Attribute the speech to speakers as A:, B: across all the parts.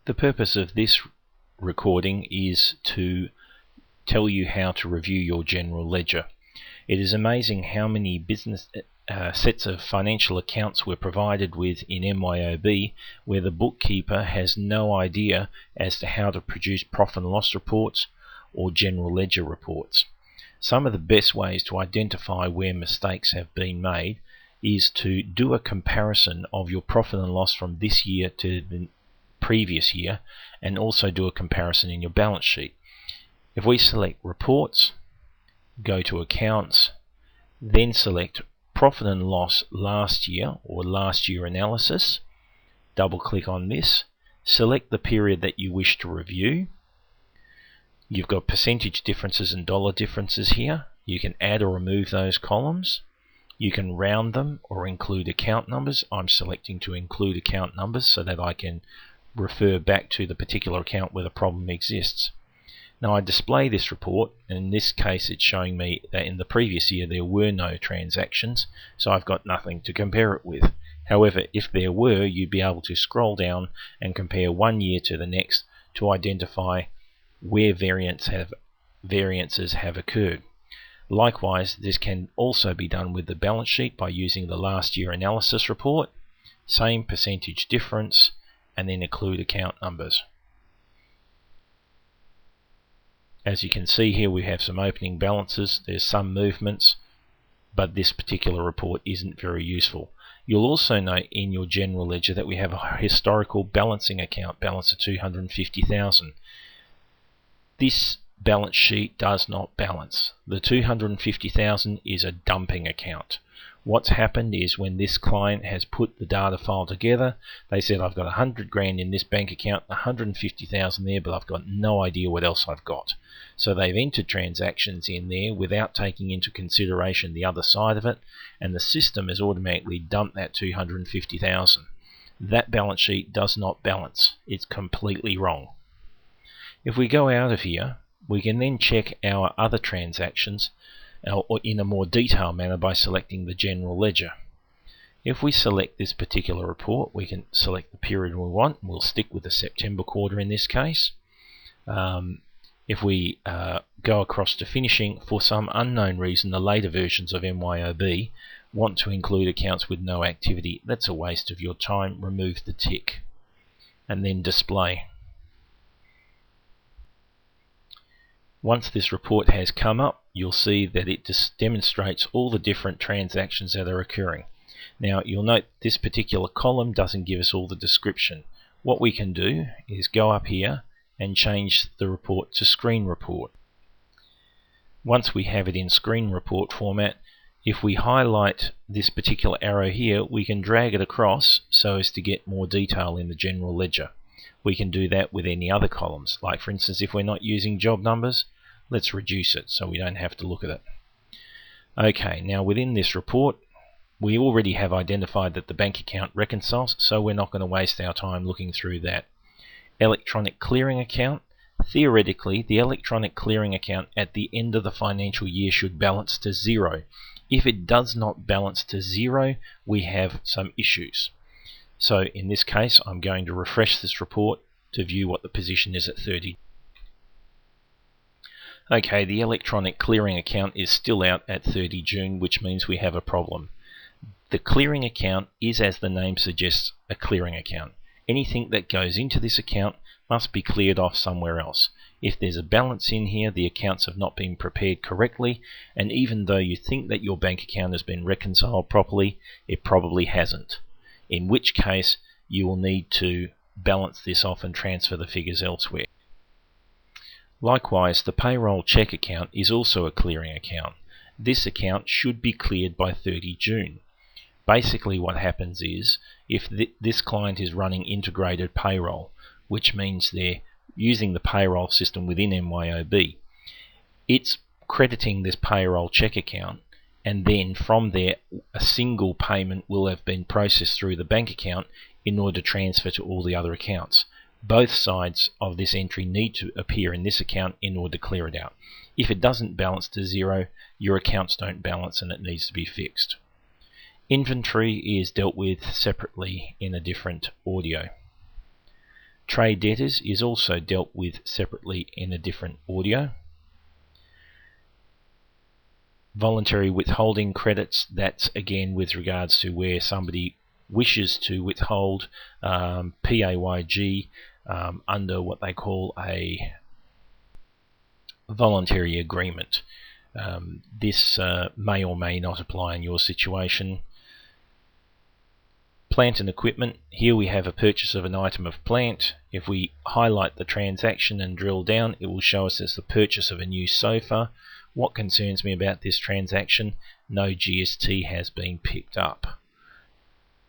A: The purpose of this recording is to tell you how to review your general ledger. It is amazing how many business sets of financial accounts we're provided with in MYOB where the bookkeeper has no idea as to how to produce profit and loss reports or general ledger reports. Some of the best ways to identify where mistakes have been made is to do a comparison of your profit and loss from this year to the previous year, and also do a comparison in your balance sheet. If we select Reports, go to Accounts, then select Profit and Loss last year or last year analysis, double click on this, select the period that you wish to review. You've got percentage differences and dollar differences here. You can add or remove those columns. You can round them or include account numbers. I'm selecting to include account numbers so that I can refer back to the particular account where the problem exists. Now I display this report, and in this case it's showing me that in the previous year there were no transactions, so I've got nothing to compare it with. However, if there were, you'd be able to scroll down and compare one year to the next to identify where variances have occurred. Likewise, this can also be done with the balance sheet by using the last year analysis report, same percentage difference, and then include account numbers. As you can see here, we have some opening balances, there's some movements, but this particular report isn't very useful. You'll also note in your general ledger that we have a historical balancing account, balance of $250,000. This balance sheet does not balance. The $250,000 is a dumping account. What's happened is when this client has put the data file together, they said I've got 100 grand in this bank account, 150,000 there, but I've got no idea what else I've got. So they've entered transactions in there without taking into consideration the other side of it, and the system has automatically dumped that 250,000. That balance sheet does not balance. It's completely wrong. If we go out of here, we can then check our other transactions in a more detailed manner by selecting the general ledger. If we select this particular report, we can select the period we want. We'll stick with the September quarter in this case. If we go across to finishing, for some unknown reason the later versions of MYOB want to include accounts with no activity. That's a waste of your time. Remove the tick and then display. Once this report has come up, you'll see that it just demonstrates all the different transactions that are occurring. Now you'll note this particular column doesn't give us all the description. What we can do is go up here and change the report to screen report. Once we have it in screen report format, if we highlight this particular arrow here, we can drag it across so as to get more detail in the general ledger. We can do that with any other columns. Like for instance, if we're not using job numbers, let's reduce it so we don't have to look at it. Okay, now within this report, we already have identified that the bank account reconciles, so we're not going to waste our time looking through that. Electronic clearing account. Theoretically, the electronic clearing account at the end of the financial year should balance to zero. If it does not balance to zero, we have some issues. So in this case, I'm going to refresh this report to view what the position is at 30. Okay, the electronic clearing account is still out at 30 June, which means we have a problem. The clearing account is, as the name suggests, a clearing account. Anything that goes into this account must be cleared off somewhere else. If there's a balance in here, the accounts have not been prepared correctly, and even though you think that your bank account has been reconciled properly, it probably hasn't. In which case you will need to balance this off and transfer the figures elsewhere. Likewise, the payroll check account is also a clearing account. This account should be cleared by 30 June. Basically what happens is, if this client is running integrated payroll, which means they're using the payroll system within MYOB, it's crediting this payroll check account, and then from there a single payment will have been processed through the bank account in order to transfer to all the other accounts. Both sides of this entry need to appear in this account in order to clear it out. If it doesn't balance to zero, your accounts don't balance and it needs to be fixed. Inventory is dealt with separately in a different audio. Trade debtors is also dealt with separately in a different audio. Voluntary withholding credits, that's again with regards to where somebody wishes to withhold Payg under what they call a voluntary agreement. This may or may not apply in your situation. Plant and equipment, here we have a purchase of an item of plant. If we highlight the transaction and drill down, it will show us as the purchase of a new sofa. What concerns me about this transaction? No GST has been picked up.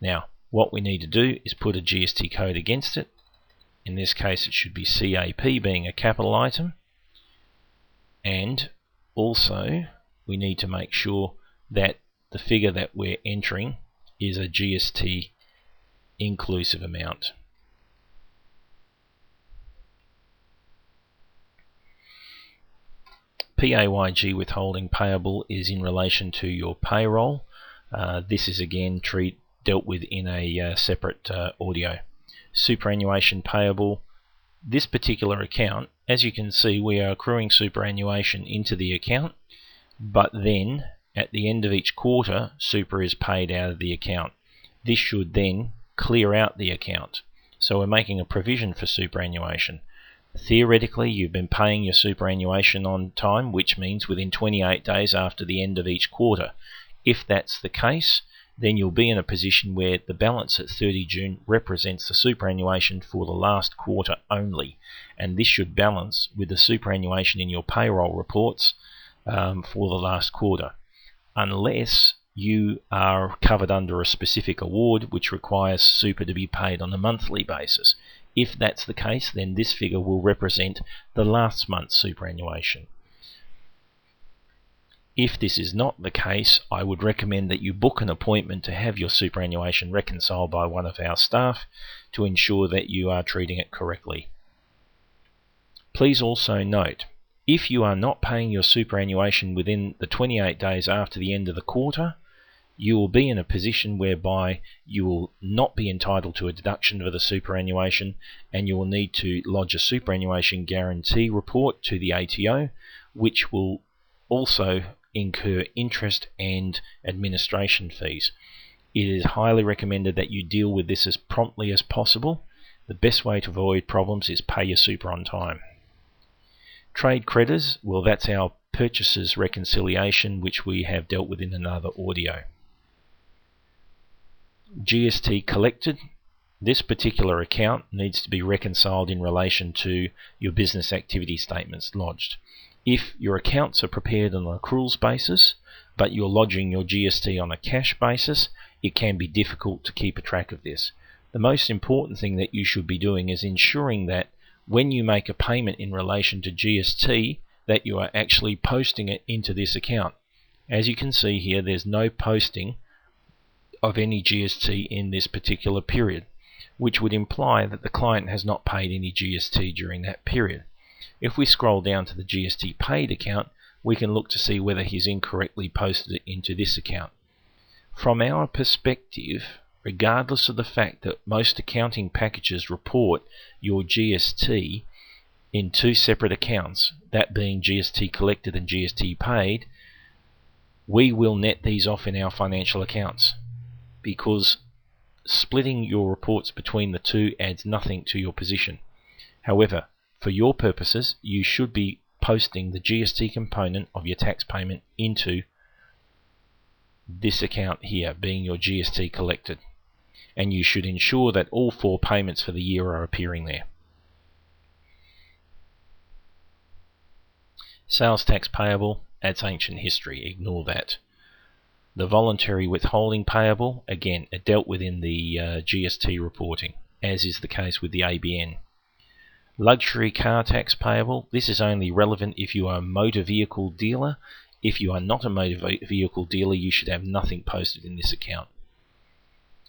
A: Now, what we need to do is put a GST code against it. In this case, it should be CAP, being a capital item. And also, we need to make sure that the figure that we're entering is a GST inclusive amount. Payg withholding payable is in relation to your payroll. This is again dealt with in a separate audio. Superannuation payable. This particular account, as you can see, we are accruing superannuation into the account, but then at the end of each quarter, super is paid out of the account. This should then clear out the account. So we're making a provision for superannuation. Theoretically, you've been paying your superannuation on time, which means within 28 days after the end of each quarter. If that's the case, then you'll be in a position where the balance at 30 June represents the superannuation for the last quarter only, and this should balance with the superannuation in your payroll reports for the last quarter, unless you are covered under a specific award which requires super to be paid on a monthly basis. If that's the case, then this figure will represent the last month's superannuation. If this is not the case, I would recommend that you book an appointment to have your superannuation reconciled by one of our staff to ensure that you are treating it correctly. Please also note, if you are not paying your superannuation within the 28 days after the end of the quarter, you will be in a position whereby you will not be entitled to a deduction for the superannuation, and you will need to lodge a superannuation guarantee report to the ATO, which will also incur interest and administration fees. It is highly recommended that you deal with this as promptly as possible. The best way to avoid problems is pay your super on time. Trade creditors, well, that's our purchases reconciliation, which we have dealt with in another audio. GST collected. This particular account needs to be reconciled in relation to your business activity statements lodged. If your accounts are prepared on an accruals basis, but you're lodging your GST on a cash basis, it can be difficult to keep a track of this. The most important thing that you should be doing is ensuring that when you make a payment in relation to GST, that you are actually posting it into this account. As you can see here, there's no posting of any GST in this particular period, which would imply that the client has not paid any GST during that period. If we scroll down to the GST paid account, we can look to see whether he's incorrectly posted it into this account. From our perspective, regardless of the fact that most accounting packages report your GST in two separate accounts, that being GST collected and GST paid, we will net these off in our financial accounts, because splitting your reports between the two adds nothing to your position. However, for your purposes, you should be posting the GST component of your tax payment into this account here, being your GST collected, and you should ensure that all 4 payments for the year are appearing there. Sales tax payable, that's ancient history, ignore that. The voluntary withholding payable, again, it dealt within the GST reporting, as is the case with the ABN. Luxury car tax payable, this is only relevant if you are a motor vehicle dealer. If you are not a motor vehicle dealer, you should have nothing posted in this account.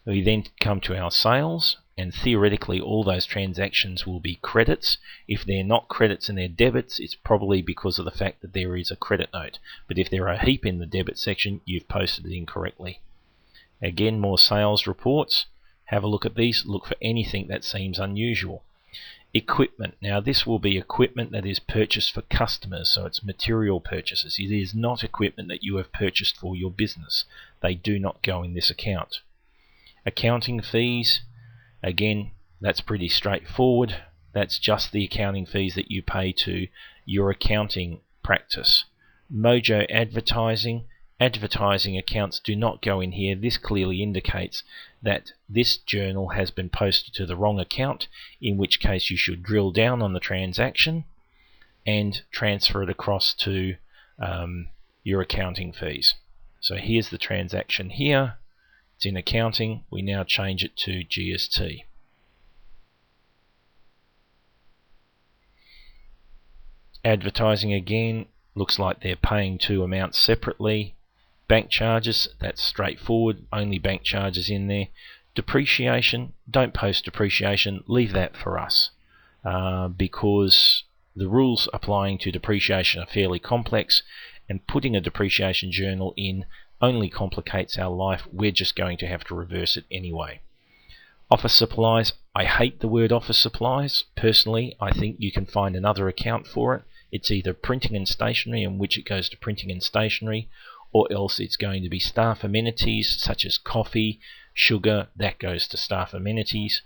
A: We then come to our sales, and theoretically all those transactions will be credits. If they're not credits and they're debits, it's probably because of the fact that there is a credit note. But if there are a heap in the debit section, you've posted it incorrectly. Again, more sales reports. Have a look at these. Look for anything that seems unusual. Equipment. Now this will be equipment that is purchased for customers, so it's material purchases. It is not equipment that you have purchased for your business. They do not go in this account. Accounting fees, again, that's pretty straightforward. That's just the accounting fees that you pay to your accounting practice. Mojo advertising. Advertising accounts do not go in here. This clearly indicates that this journal has been posted to the wrong account, in which case you should drill down on the transaction and transfer it across to your accounting fees. So here's the transaction here. It's in accounting. We now change it to GST. Advertising again, looks like they're paying two amounts separately. Bank charges, that's straightforward, only bank charges in there. Depreciation, don't post depreciation, leave that for us, because the rules applying to depreciation are fairly complex, and putting a depreciation journal in only complicates our life. We're just going to have to reverse it anyway. Office supplies, I hate the word office supplies. Personally, I think you can find another account for it. It's either printing and stationery, in which it goes to printing and stationery, or else it's going to be staff amenities such as coffee, sugar, that goes to staff amenities,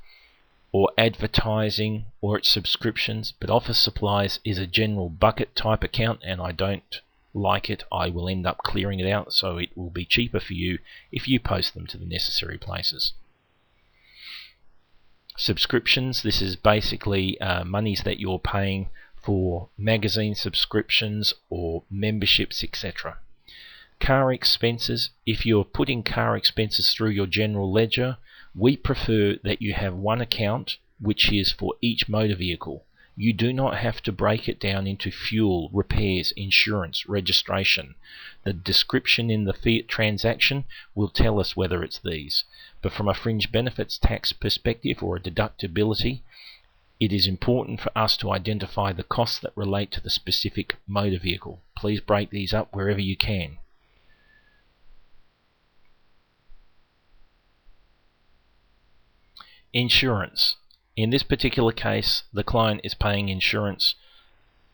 A: or advertising, or its subscriptions. But office supplies is a general bucket type account, and I don't like it. I will end up clearing it out, so it will be cheaper for you if you post them to the necessary places. Subscriptions, this is basically monies that you're paying for magazine subscriptions or memberships, etc. Car expenses, if you're putting car expenses through your general ledger, we prefer that you have one account which is for each motor vehicle. You do not have to break it down into fuel, repairs, insurance, registration. The description in the fiat transaction will tell us whether it's these. But from a fringe benefits tax perspective or a deductibility, it is important for us to identify the costs that relate to the specific motor vehicle. Please break these up wherever you can. Insurance. In this particular case, the client is paying insurance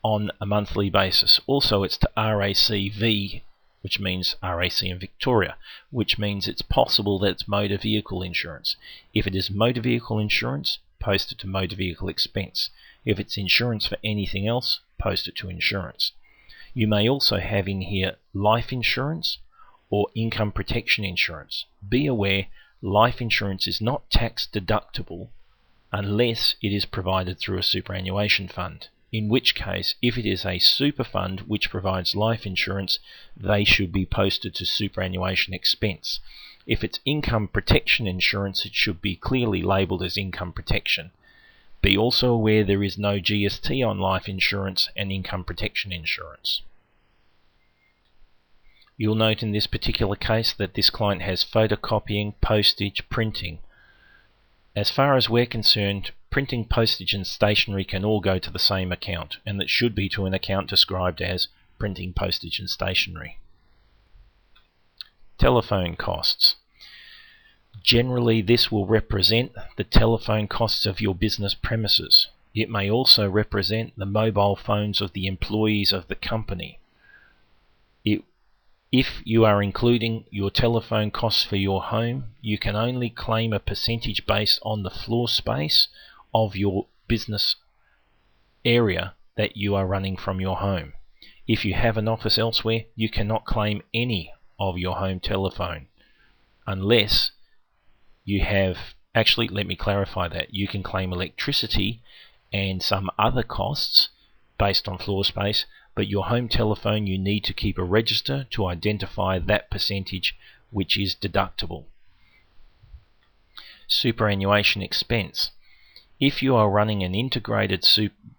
A: on a monthly basis. Also, it's to RACV, which means RAC in Victoria, which means it's possible that it's motor vehicle insurance. If it is motor vehicle insurance, post it to motor vehicle expense. If it's insurance for anything else, post it to insurance. You may also have in here life insurance or income protection insurance. Be aware, life insurance is not tax deductible unless it is provided through a superannuation fund, in which case, if it is a super fund which provides life insurance, they should be posted to superannuation expense. If it's income protection insurance, it should be clearly labelled as income protection. Be also aware there is no GST on life insurance and income protection insurance. You'll note in this particular case that this client has photocopying, postage, printing. As far as we're concerned, printing, postage and stationery can all go to the same account, and it should be to an account described as printing, postage and stationery. Telephone costs. Generally, this will represent the telephone costs of your business premises. It may also represent the mobile phones of the employees of the company. If you are including your telephone costs for your home, you can only claim a percentage based on the floor space of your business area that you are running from your home. If you have an office elsewhere, you cannot claim any of your home telephone unless you have, actually let me clarify that, you can claim electricity and some other costs based on floor space, but your home telephone, you need to keep a register to identify that percentage which is deductible. Superannuation expense. If you are running an integrated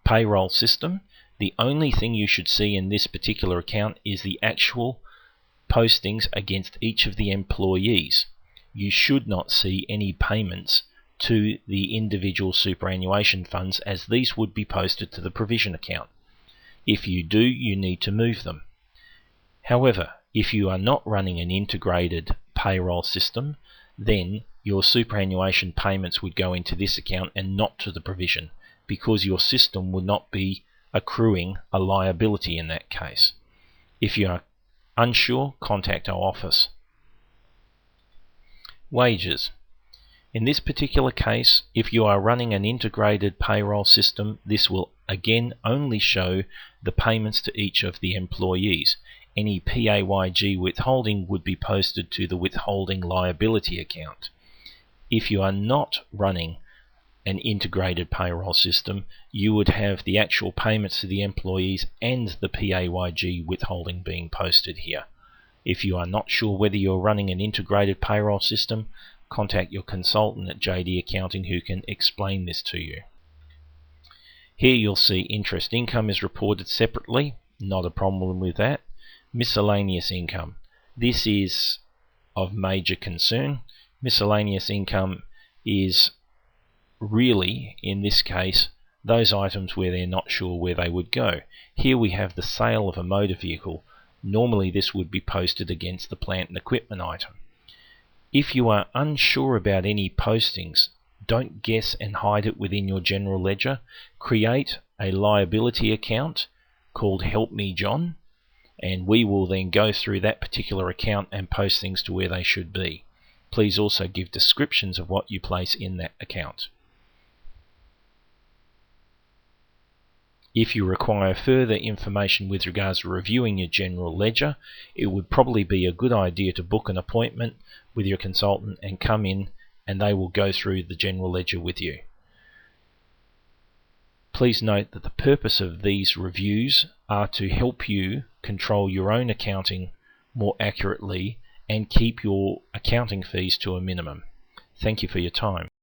A: payroll system, the only thing you should see in this particular account is the actual postings against each of the employees. You should not see any payments to the individual superannuation funds, as these would be posted to the provision account. If you do, you need to move them. However, if you are not running an integrated payroll system, then your superannuation payments would go into this account and not to the provision, because your system would not be accruing a liability in that case. If you are unsure, contact our office. Wages. In this particular case, if you are running an integrated payroll system, this will again only show the payments to each of the employees. Any Payg withholding would be posted to the withholding liability account. If you are not running an integrated payroll system, you would have the actual payments to the employees and the Payg withholding being posted here. If you are not sure whether you're running an integrated payroll system, contact your consultant at JD Accounting who can explain this to you. Here you'll see interest income is reported separately, not a problem with that. Miscellaneous income. This is of major concern. Miscellaneous income is really, in this case, those items where they're not sure where they would go. Here we have the sale of a motor vehicle. Normally this would be posted against the plant and equipment item. If you are unsure about any postings, don't guess and hide it within your general ledger. Create a liability account called Help Me John, and we will then go through that particular account and post things to where they should be. Please also give descriptions of what you place in that account. If you require further information with regards to reviewing your general ledger, it would probably be a good idea to book an appointment with your consultant and come in, and they will go through the general ledger with you. Please note that the purpose of these reviews are to help you control your own accounting more accurately and keep your accounting fees to a minimum. Thank you for your time.